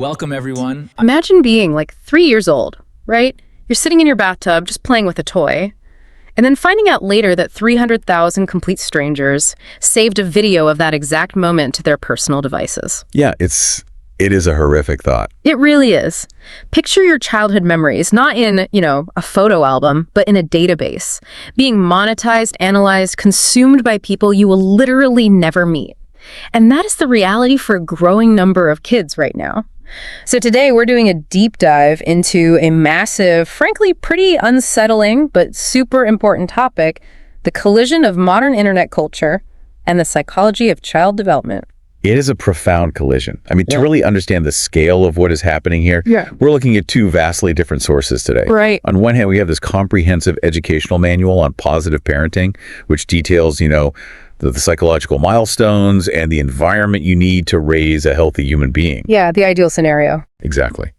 Welcome, everyone. Imagine being like 3 years old, right? You're sitting in your bathtub just playing with a toy, and then finding out later that 300,000 complete strangers saved a video of that exact moment to their personal devices. Yeah, it is a horrific thought. It really is. Picture your childhood memories, not in, a photo album, but in a database, being monetized, analyzed, consumed by people you will literally never meet. And that is the reality for a growing number of kids right now. So today we're doing a deep dive into a massive, frankly pretty unsettling, but super important topic, the collision of modern internet culture and the psychology of child development. It is a profound collision. To really understand the scale of what is happening here, we're looking at two vastly different sources today. Right. On one hand, we have this comprehensive educational manual on positive parenting, which details, the psychological milestones and the environment you need to raise a healthy human being. Yeah, the ideal scenario. Exactly.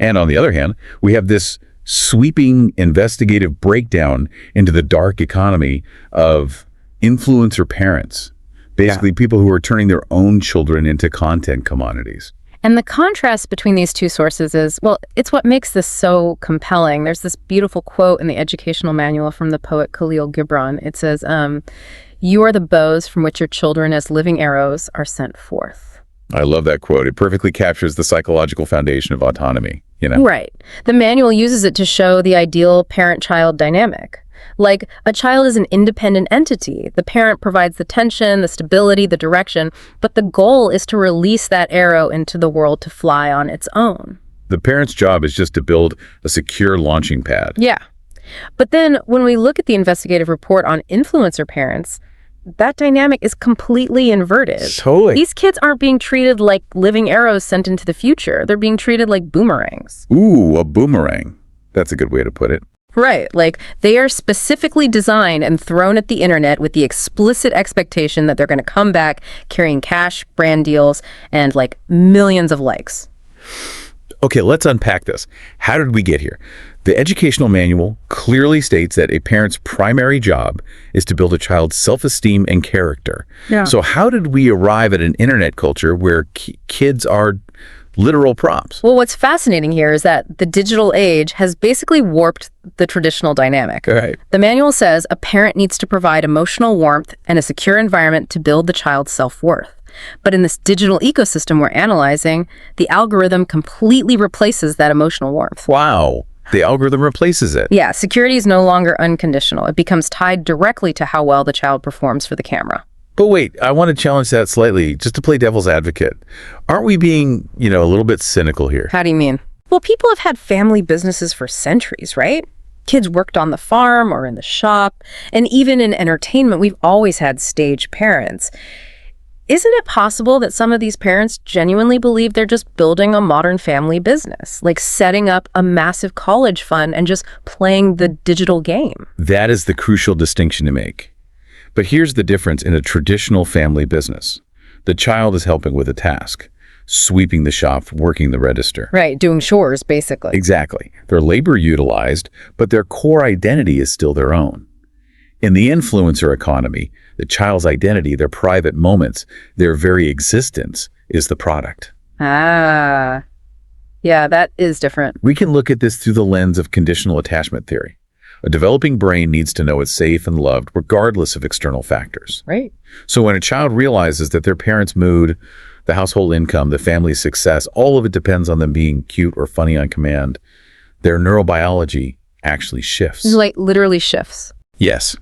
And on the other hand, we have this sweeping investigative breakdown into the dark economy of influencer parents. Basically, people who are turning their own children into content commodities. And the contrast between these two sources is, well, it's what makes this so compelling. There's this beautiful quote in the educational manual from the poet Khalil Gibran. It says, "You are the bows from which your children as living arrows are sent forth." I love that quote. It perfectly captures the psychological foundation of autonomy, Right. The manual uses it to show the ideal parent-child dynamic. Like, a child is an independent entity. The parent provides the tension, the stability, the direction, but the goal is to release that arrow into the world to fly on its own. The parent's job is just to build a secure launching pad. Yeah. But then when we look at the investigative report on influencer parents, that dynamic is completely inverted. Totally. These kids aren't being treated like living arrows sent into the future. They're being treated like boomerangs. Ooh, a boomerang. That's a good way to put it. Right. Like, they are specifically designed and thrown at the internet with the explicit expectation that they're going to come back carrying cash, brand deals, and millions of likes. Okay, let's unpack this. How did we get here? The educational manual clearly states that a parent's primary job is to build a child's self-esteem and character. Yeah. So how did we arrive at an internet culture where kids are literal props? Well, what's fascinating here is that the digital age has basically warped the traditional dynamic. Right. The manual says a parent needs to provide emotional warmth and a secure environment to build the child's self-worth. But in this digital ecosystem we're analyzing, the algorithm completely replaces that emotional warmth. Wow. The algorithm replaces it. Yeah, security is no longer unconditional. It becomes tied directly to how well the child performs for the camera. But wait, I want to challenge that slightly, just to play devil's advocate. Aren't we being, a little bit cynical here? How do you mean? Well, people have had family businesses for centuries, right? Kids worked on the farm or in the shop, and even in entertainment, we've always had stage parents. Isn't it possible that some of these parents genuinely believe they're just building a modern family business, like setting up a massive college fund and just playing the digital game? That is the crucial distinction to make. But here's the difference in a traditional family business. The child is helping with a task, sweeping the shop, working the register. Right, doing chores, basically. Exactly. They're labor utilized, but their core identity is still their own. In the influencer economy, the child's identity, their private moments, their very existence is the product. Ah, yeah, that is different. We can look at this through the lens of conditional attachment theory. A developing brain needs to know it's safe and loved regardless of external factors. Right. So when a child realizes that their parents' mood, the household income, the family's success, all of it depends on them being cute or funny on command, their neurobiology actually shifts. Literally shifts. Yes.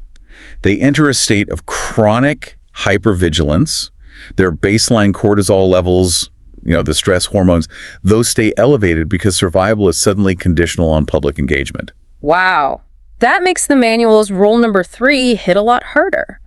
They enter a state of chronic hypervigilance. Their baseline cortisol levels, the stress hormones, those stay elevated because survival is suddenly conditional on public engagement. Wow. That makes the manual's rule number 3 hit a lot harder.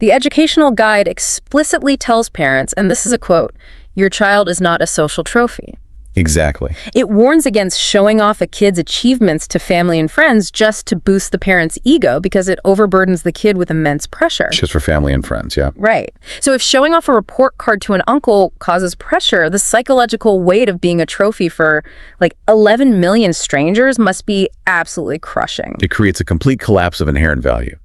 The educational guide explicitly tells parents, and this is a quote, "Your child is not a social trophy." Exactly. It warns against showing off a kid's achievements to family and friends just to boost the parent's ego because it overburdens the kid with immense pressure. Just for family and friends, yeah. Right. So if showing off a report card to an uncle causes pressure, the psychological weight of being a trophy for 11 million strangers must be absolutely crushing. It creates a complete collapse of inherent value.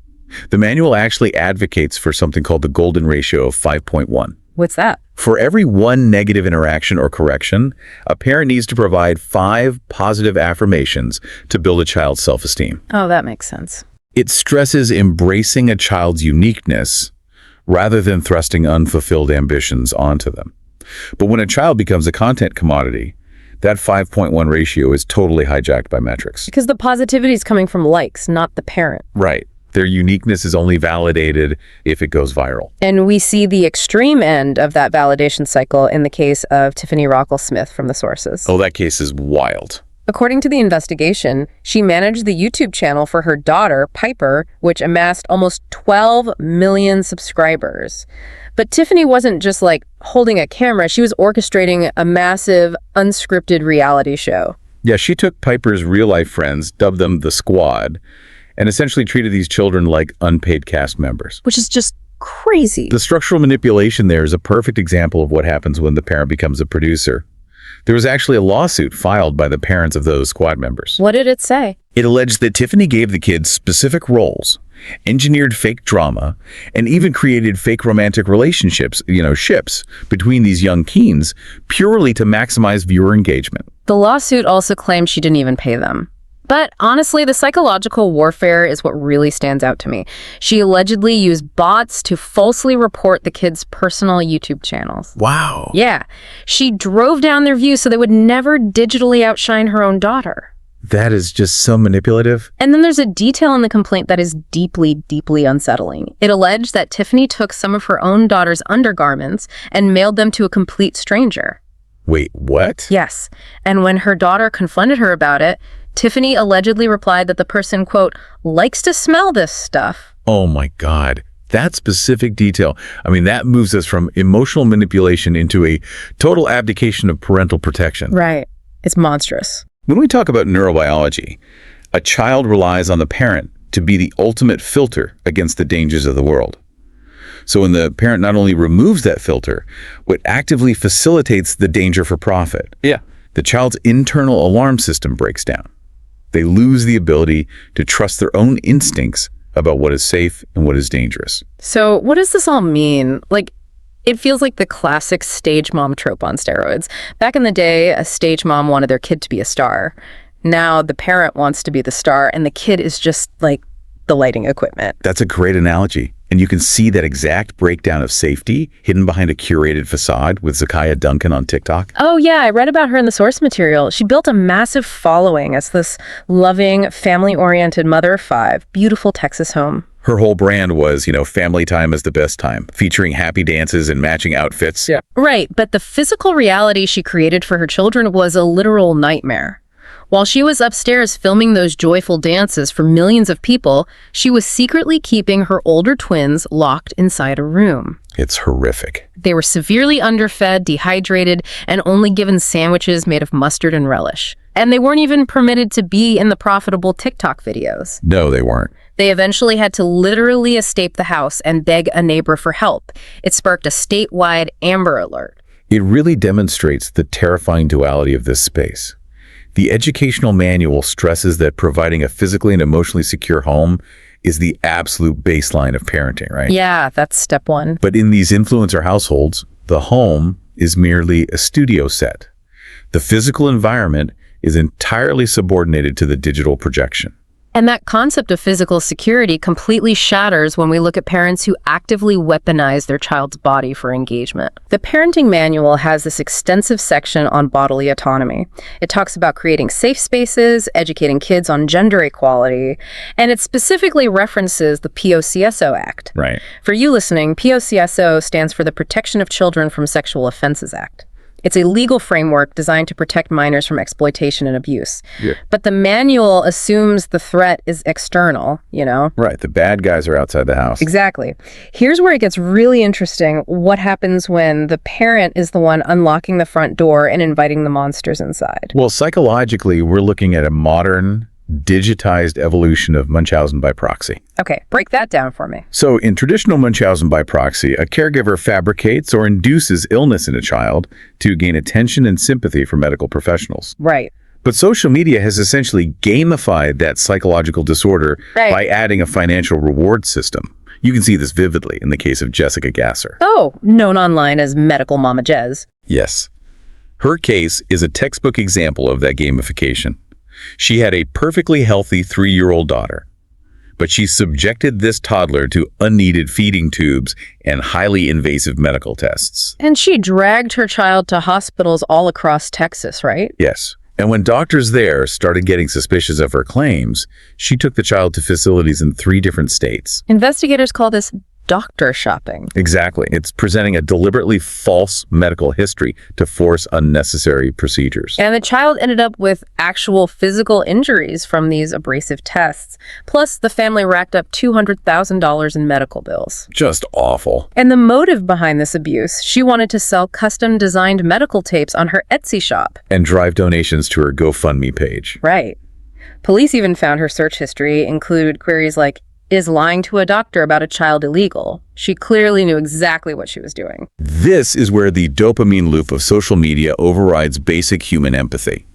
The manual actually advocates for something called the golden ratio of 5.1. What's that? For every one negative interaction or correction, a parent needs to provide 5 positive affirmations to build a child's self-esteem. Oh, that makes sense. It stresses embracing a child's uniqueness rather than thrusting unfulfilled ambitions onto them. But when a child becomes a content commodity, that 5.1 ratio is totally hijacked by metrics. Because the positivity is coming from likes, not the parent. Right. Their uniqueness is only validated if it goes viral. And we see the extreme end of that validation cycle in the case of Tiffany Rocklesmith from the sources. Oh, that case is wild. According to the investigation, she managed the YouTube channel for her daughter, Piper, which amassed almost 12 million subscribers. But Tiffany wasn't just like holding a camera, she was orchestrating a massive, unscripted reality show. Yeah, she took Piper's real-life friends, dubbed them the Squad, and essentially treated these children like unpaid cast members. Which is just crazy. The structural manipulation there is a perfect example of what happens when the parent becomes a producer. There was actually a lawsuit filed by the parents of those Squad members. What did it say? It alleged that Tiffany gave the kids specific roles, engineered fake drama, and even created fake romantic relationships, ships, between these young teens, purely to maximize viewer engagement. The lawsuit also claimed she didn't even pay them. But honestly, the psychological warfare is what really stands out to me. She allegedly used bots to falsely report the kids' personal YouTube channels. Wow. Yeah. She drove down their views so they would never digitally outshine her own daughter. That is just so manipulative. And then there's a detail in the complaint that is deeply, deeply unsettling. It alleged that Tiffany took some of her own daughter's undergarments and mailed them to a complete stranger. Wait, what? Yes. And when her daughter confronted her about it, Tiffany allegedly replied that the person, quote, likes to smell this stuff. Oh my God. That specific detail. That moves us from emotional manipulation into a total abdication of parental protection. Right. It's monstrous. When we talk about neurobiology, a child relies on the parent to be the ultimate filter against the dangers of the world. So when the parent not only removes that filter, but actively facilitates the danger for profit, the child's internal alarm system breaks down. They lose the ability to trust their own instincts about what is safe and what is dangerous. So what does this all mean? It feels like the classic stage mom trope on steroids. Back in the day, a stage mom wanted their kid to be a star. Now the parent wants to be the star, and the kid is just like the lighting equipment. That's a great analogy. And you can see that exact breakdown of safety hidden behind a curated facade with Zakiya Duncan on TikTok. Oh yeah, I read about her in the source material. She built a massive following as this loving, family-oriented mother of 5, beautiful Texas home. Her whole brand was, family time is the best time, featuring happy dances and matching outfits. Yeah. Right, but the physical reality she created for her children was a literal nightmare. While she was upstairs filming those joyful dances for millions of people, she was secretly keeping her older twins locked inside a room. It's horrific. They were severely underfed, dehydrated, and only given sandwiches made of mustard and relish. And they weren't even permitted to be in the profitable TikTok videos. No, they weren't. They eventually had to literally escape the house and beg a neighbor for help. It sparked a statewide Amber Alert. It really demonstrates the terrifying duality of this space. The educational manual stresses that providing a physically and emotionally secure home is the absolute baseline of parenting, right? Yeah, that's step 1. But in these influencer households, the home is merely a studio set. The physical environment is entirely subordinated to the digital projection. And that concept of physical security completely shatters when we look at parents who actively weaponize their child's body for engagement. The parenting manual has this extensive section on bodily autonomy. It talks about creating safe spaces, educating kids on gender equality, and it specifically references the POCSO Act. Right. For you listening, POCSO stands for the Protection of Children from Sexual Offenses Act. It's a legal framework designed to protect minors from exploitation and abuse. Yeah. But the manual assumes the threat is external, Right. The bad guys are outside the house. Exactly. Here's where it gets really interesting. What happens when the parent is the one unlocking the front door and inviting the monsters inside? Well, psychologically, we're looking at a modern, digitized evolution of Munchausen by proxy. Okay, break that down for me. So in traditional Munchausen by proxy, a caregiver fabricates or induces illness in a child to gain attention and sympathy from medical professionals. Right. But social media has essentially gamified that psychological disorder Right. by adding a financial reward system. You can see this vividly in the case of Jessica Gasser. Oh, known online as Medical Mama Jez. Yes. Her case is a textbook example of that gamification. She had a perfectly healthy 3-year-old daughter, but she subjected this toddler to unneeded feeding tubes and highly invasive medical tests. And she dragged her child to hospitals all across Texas, right? Yes. And when doctors there started getting suspicious of her claims, she took the child to facilities in 3 different states. Investigators call this doctor shopping. Exactly. It's presenting a deliberately false medical history to force unnecessary procedures. And the child ended up with actual physical injuries from these abrasive tests. Plus, the family racked up $200,000 in medical bills. Just awful. And the motive behind this abuse, she wanted to sell custom-designed medical tapes on her Etsy shop. And drive donations to her GoFundMe page. Right. Police even found her search history included queries like, is lying to a doctor about a child illegal? She clearly knew exactly what she was doing. This is where the dopamine loop of social media overrides basic human empathy.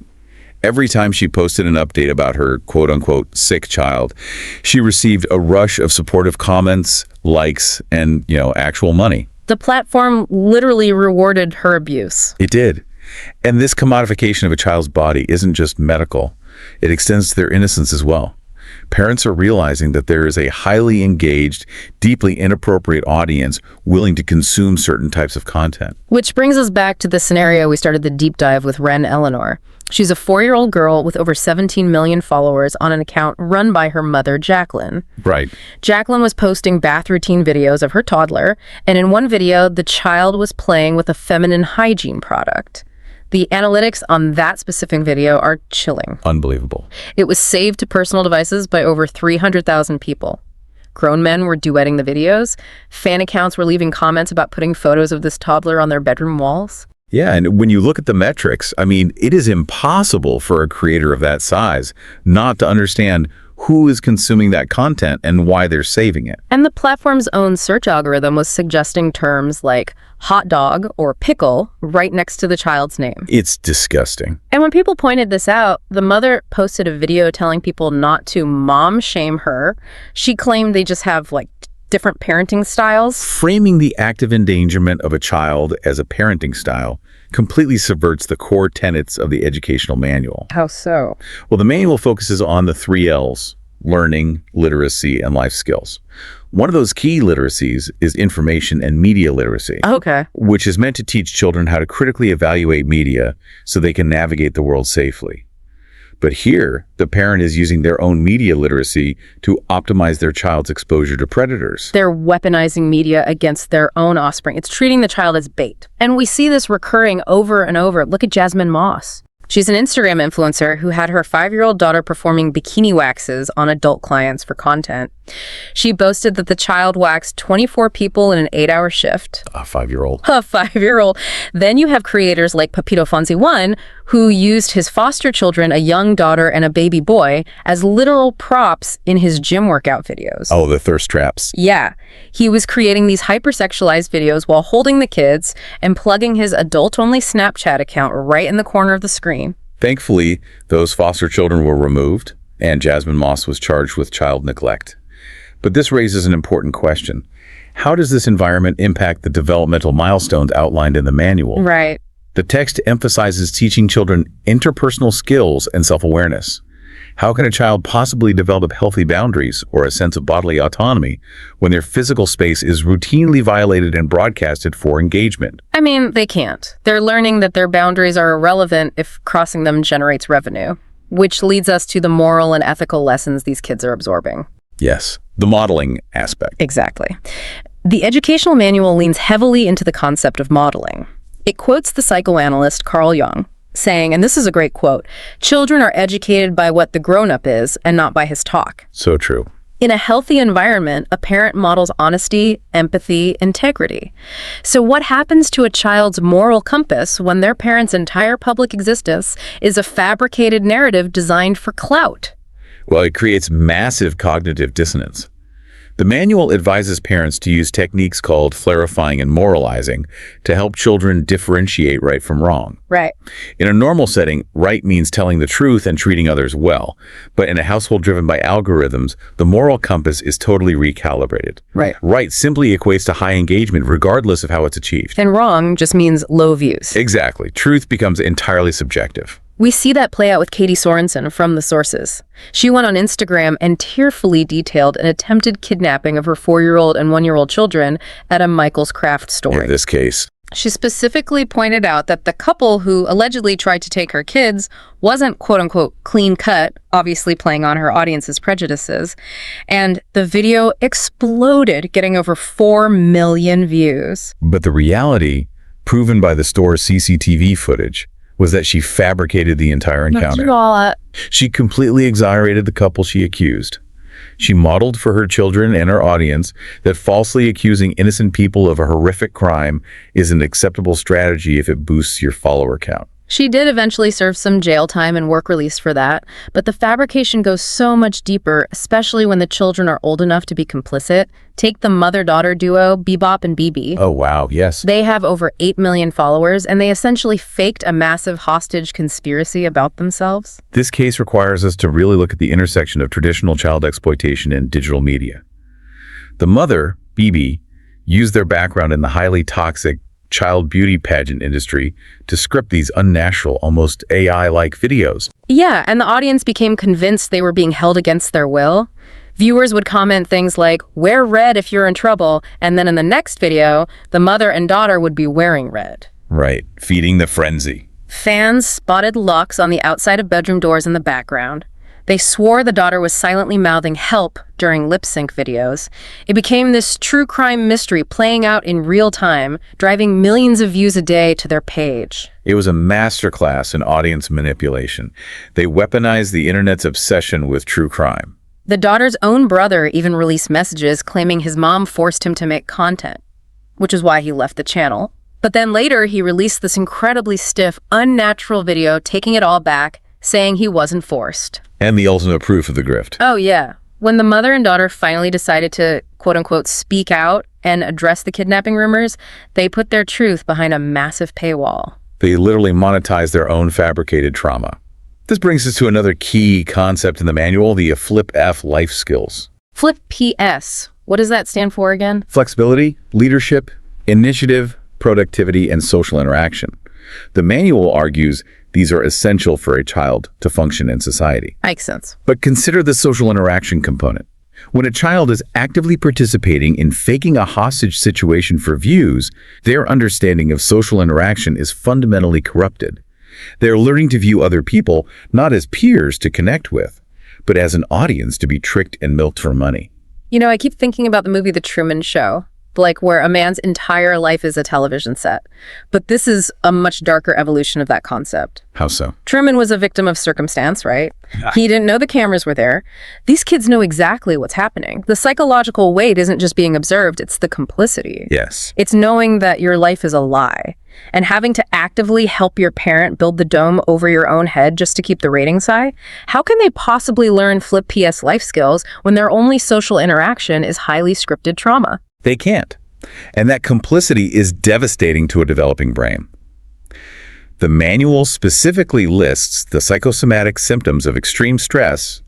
Every time she posted an update about her quote-unquote sick child, she received a rush of supportive comments, likes, and, actual money. The platform literally rewarded her abuse. It did. And this commodification of a child's body isn't just medical. It extends to their innocence as well. Parents are realizing that there is a highly engaged, deeply inappropriate audience willing to consume certain types of content. Which brings us back to the scenario we started the deep dive with Ren Eleanor. She's a 4-year-old girl with over 17 million followers on an account run by her mother, Jacqueline. Right. Jacqueline was posting bath routine videos of her toddler, and in one video, the child was playing with a feminine hygiene product. The analytics on that specific video are chilling. Unbelievable. It was saved to personal devices by over 300,000 people. Grown men were duetting the videos. Fan accounts were leaving comments about putting photos of this toddler on their bedroom walls. Yeah, and when you look at the metrics, it is impossible for a creator of that size not to understand who is consuming that content and why they're saving it. And the platform's own search algorithm was suggesting terms like hot dog or pickle right next to the child's name. It's disgusting. And when people pointed this out, the mother posted a video telling people not to mom shame her. She claimed they just have different parenting styles. Framing the active endangerment of a child as a parenting style completely subverts the core tenets of the educational manual. How so? Well, the manual focuses on the 3 L's: learning, literacy, and life skills. One of those key literacies is information and media literacy, Okay. which is meant to teach children how to critically evaluate media so they can navigate the world safely. But here, the parent is using their own media literacy to optimize their child's exposure to predators. They're weaponizing media against their own offspring. It's treating the child as bait. And we see this recurring over and over. Look at Jasmine Moss. She's an Instagram influencer who had her 5-year-old daughter performing bikini waxes on adult clients for content. She boasted that the child waxed 24 people in an 8-hour shift. A 5-year-old. A 5-year-old. Then you have creators like Pepito Fonzie 1, who used his foster children, a young daughter and a baby boy, as literal props in his gym workout videos. Oh, the thirst traps. Yeah. He was creating these hypersexualized videos while holding the kids and plugging his adult-only Snapchat account right in the corner of the screen. Thankfully, those foster children were removed, and Jasmine Moss was charged with child neglect. But this raises an important question. How does this environment impact the developmental milestones outlined in the manual? Right. The text emphasizes teaching children interpersonal skills and self-awareness. How can a child possibly develop healthy boundaries or a sense of bodily autonomy when their physical space is routinely violated and broadcasted for engagement? They can't. They're learning that their boundaries are irrelevant if crossing them generates revenue, which leads us to the moral and ethical lessons these kids are absorbing. Yes, the modeling aspect. Exactly. The educational manual leans heavily into the concept of modeling. It quotes the psychoanalyst Carl Jung, saying, and this is a great quote, "Children are educated by what the grown-up is and not by his talk." So true. In a healthy environment, a parent models honesty, empathy, integrity. So what happens to a child's moral compass when their parent's entire public existence is a fabricated narrative designed for clout? Well, it creates massive cognitive dissonance. The manual advises parents to use techniques called clarifying and moralizing to help children differentiate right from wrong. Right. In a normal setting, right means telling the truth and treating others well. But in a household driven by algorithms, the moral compass is totally recalibrated. Right. Right simply equates to high engagement regardless of how it's achieved. And wrong just means low views. Exactly. Truth becomes entirely subjective. We see that play out with Katie Sorensen from The Sources. She went on Instagram and tearfully detailed an attempted kidnapping of her 4-year-old and 1-year-old children at a Michael's Craft store. In this case. She specifically pointed out that the couple who allegedly tried to take her kids wasn't quote-unquote clean cut, obviously playing on her audience's prejudices, and the video exploded, getting over 4 million views. But the reality, proven by the store's CCTV footage, was that she fabricated the entire encounter. She completely exonerated the couple she accused. She modeled for her children and her audience that falsely accusing innocent people of a horrific crime is an acceptable strategy if it boosts your follower count. She did eventually serve some jail time and work release for that, but the fabrication goes so much deeper, especially when the children are old enough to be complicit. Take the mother-daughter duo, Bebop and BB. Oh, wow, yes. They have over 8 million followers, and they essentially faked a massive hostage conspiracy about themselves. This case requires us to really look at the intersection of traditional child exploitation and digital media. The mother, BB, used their background in the highly toxic child beauty pageant industry to script these unnatural, almost AI-like videos. Yeah, and the audience became convinced they were being held against their will. Viewers would comment things like, "Wear red if you're in trouble," and then in the next video, the mother and daughter would be wearing red. Right, feeding the frenzy. Fans spotted locks on the outside of bedroom doors in the background. They swore the daughter was silently mouthing help during lip-sync videos. It became this true crime mystery playing out in real time, driving millions of views a day to their page. It was a masterclass in audience manipulation. They weaponized the internet's obsession with true crime. The daughter's own brother even released messages claiming his mom forced him to make content, which is why he left the channel. But then later, he released this incredibly stiff, unnatural video, taking it all back, saying he wasn't forced. And the ultimate proof of the grift. Oh, yeah. When the mother and daughter finally decided to, quote-unquote, speak out and address the kidnapping rumors, they put their truth behind a massive paywall. They literally monetized their own fabricated trauma. This brings us to another key concept in the manual, the Flip F life skills. Flip PS. What does that stand for again? Flexibility, leadership, initiative, productivity, and social interaction. The manual argues these are essential for a child to function in society. Makes sense. But consider the social interaction component. When a child is actively participating in faking a hostage situation for views, their understanding of social interaction is fundamentally corrupted. They're learning to view other people not as peers to connect with, but as an audience to be tricked and milked for money. You know, I keep thinking about the movie The Truman Show, like where a man's entire life is a television set. But this is a much darker evolution of that concept. How so? Truman was a victim of circumstance, right? He didn't know the cameras were there. These kids know exactly what's happening. The psychological weight isn't just being observed, it's the complicity. Yes. It's knowing that your life is a lie and having to actively help your parent build the dome over your own head just to keep the ratings high. How can they possibly learn Flip PS life skills when their only social interaction is highly scripted trauma? They can't. And that complicity is devastating to a developing brain. The manual specifically lists the psychosomatic symptoms of extreme stress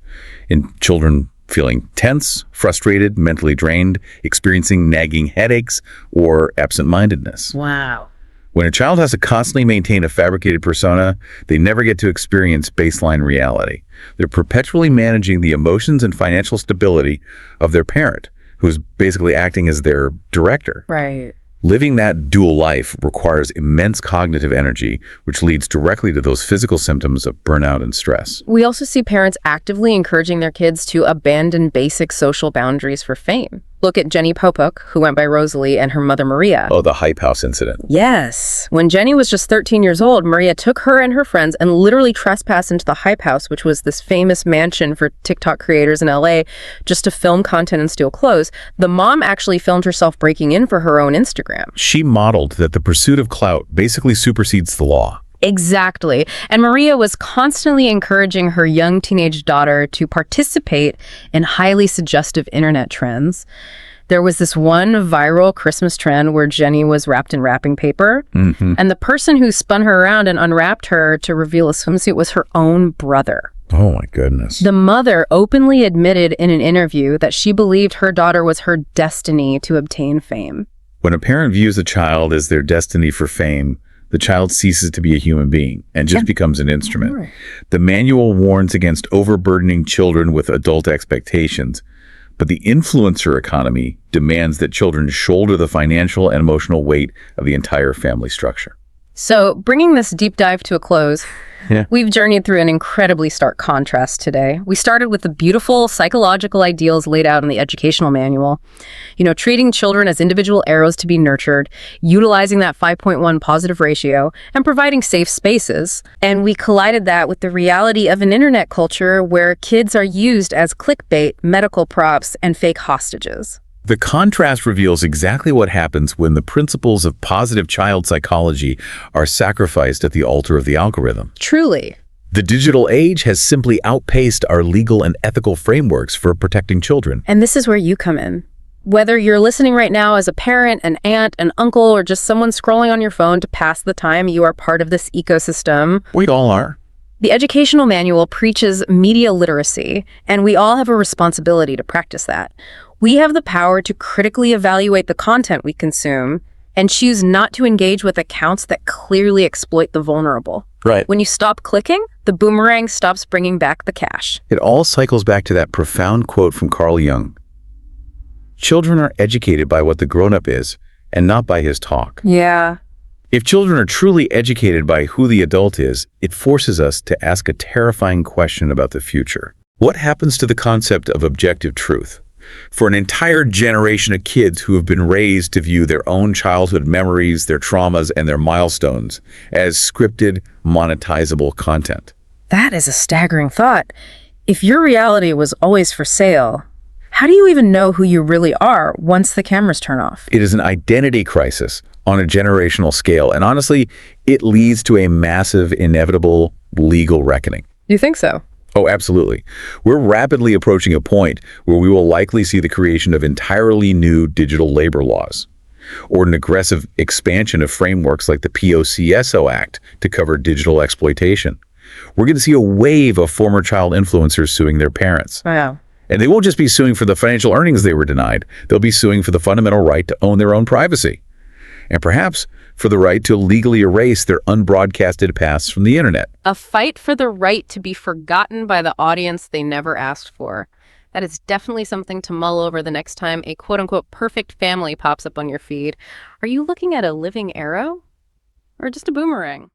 in children feeling tense, frustrated, mentally drained, experiencing nagging headaches, or absent-mindedness. Wow. When a child has to constantly maintain a fabricated persona, they never get to experience baseline reality. They're perpetually managing the emotions and financial stability of their parent, who's basically acting as their director. Right. Living that dual life requires immense cognitive energy, which leads directly to those physical symptoms of burnout and stress. We also see parents actively encouraging their kids to abandon basic social boundaries for fame. Look at Jenny Popuk, who went by Rosalie, and her mother Maria. Oh, the Hype House incident. Yes. When Jenny was just 13 years old, Maria took her and her friends and literally trespassed into the Hype House, which was this famous mansion for TikTok creators in LA, just to film content and steal clothes. The mom actually filmed herself breaking in for her own Instagram. She modeled that the pursuit of clout basically supersedes the law. Exactly. And Maria was constantly encouraging her young teenage daughter to participate in highly suggestive internet trends. There was this one viral Christmas trend where Jenny was wrapped in wrapping paper, and the person who spun her around and unwrapped her to reveal a swimsuit was her own brother. Oh, my goodness. The mother openly admitted in an interview that she believed her daughter was her destiny to obtain fame. When a parent views a child as their destiny for fame, the child ceases to be a human being and just becomes an instrument. Right. The manual warns against overburdening children with adult expectations, but the influencer economy demands that children shoulder the financial and emotional weight of the entire family structure. So, bringing this deep dive to a close, we've journeyed through an incredibly stark contrast today. We started with the beautiful psychological ideals laid out in the educational manual. You know, treating children as individual arrows to be nurtured, utilizing that 5.1 positive ratio, and providing safe spaces. And we collided that with the reality of an internet culture where kids are used as clickbait, medical props, and fake hostages. The contrast reveals exactly what happens when the principles of positive child psychology are sacrificed at the altar of the algorithm. Truly. The digital age has simply outpaced our legal and ethical frameworks for protecting children. And this is where you come in. Whether you're listening right now as a parent, an aunt, an uncle, or just someone scrolling on your phone to pass the time, you are part of this ecosystem. We all are. The educational manual preaches media literacy, and we all have a responsibility to practice that. We have the power to critically evaluate the content we consume and choose not to engage with accounts that clearly exploit the vulnerable. Right. When you stop clicking, the boomerang stops bringing back the cash. It all cycles back to that profound quote from Carl Jung. Children are educated by what the grown-up is and not by his talk. Yeah. If children are truly educated by who the adult is, it forces us to ask a terrifying question about the future. What happens to the concept of objective truth? For an entire generation of kids who have been raised to view their own childhood memories, their traumas, and their milestones as scripted, monetizable content. That is a staggering thought. If your reality was always for sale, how do you even know who you really are once the cameras turn off? It is an identity crisis on a generational scale, and honestly, it leads to a massive, inevitable legal reckoning. You think so? Oh, absolutely. We're rapidly approaching a point where we will likely see the creation of entirely new digital labor laws, or an aggressive expansion of frameworks like the POCSO Act to cover digital exploitation. We're going to see a wave of former child influencers suing their parents. Wow. And they won't just be suing for the financial earnings they were denied. They'll be suing for the fundamental right to own their own privacy, and perhaps for the right to legally erase their unbroadcasted pasts from the internet. A fight for the right to be forgotten by the audience they never asked for. That is definitely something to mull over the next time a quote-unquote perfect family pops up on your feed. Are you looking at a living arrow or just a boomerang?